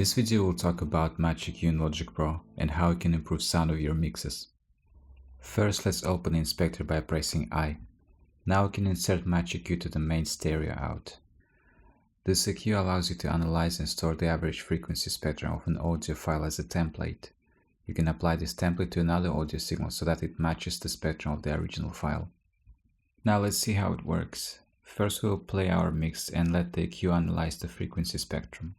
this video we'll talk about Match EQ in Logic Pro and how it can improve sound of your mixes. First, let's open the inspector by pressing I. Now we can insert Match EQ to the main stereo out. This EQ allows you to analyze and store the average frequency spectrum of an audio file as a template. You can apply this template to another audio signal so that it matches the spectrum of the original file. Now let's see how it works. First we'll play our mix and let the EQ analyze the frequency spectrum.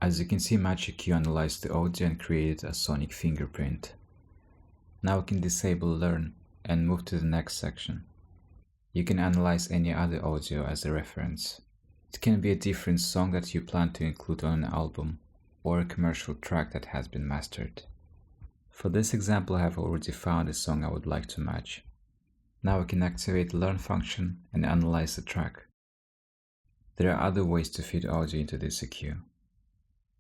As you can see, Match EQ analyzed the audio and created a sonic fingerprint. Now we can disable Learn and move to the next section. You can analyze any other audio as a reference. It can be a different song that you plan to include on an album, or a commercial track that has been mastered. For this example, I have already found a song I would like to match. Now we can activate the Learn function and analyze the track. There are other ways to feed audio into this EQ.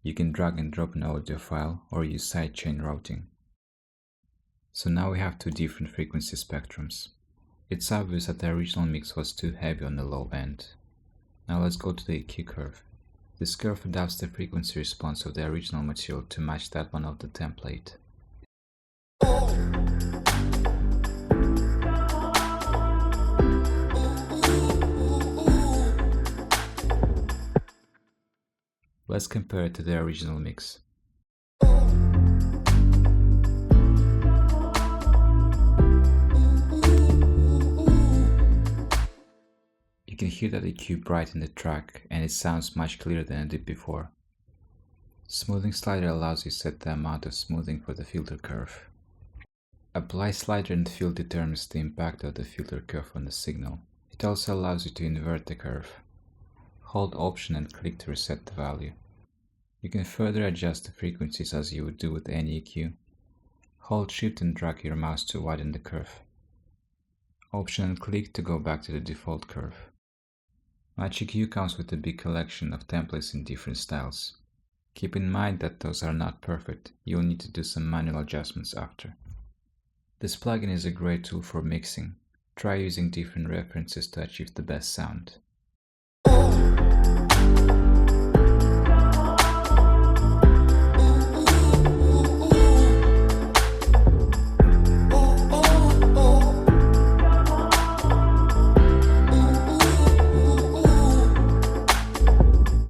You can drag and drop an audio file or use sidechain routing. So now we have two different frequency spectrums. It's obvious that the original mix was too heavy on the low end. Now let's go to the EQ curve. This curve adapts the frequency response of the original material to match that one of the template. Let's compare it to the original mix. You can hear that the EQ brightened the track and it sounds much clearer than it did before. Smoothing slider allows you to set the amount of smoothing for the filter curve. Apply slider and fill determines the impact of the filter curve on the signal. It also allows you to invert the curve. Hold Option and click to reset the value. You can further adjust the frequencies as you would do with any EQ. Hold Shift and drag your mouse to widen the curve. Option and click to go back to the default curve. Match EQ comes with a big collection of templates in different styles. Keep in mind that those are not perfect, you'll need to do some manual adjustments after. This plugin is a great tool for mixing. Try using different references to achieve the best sound.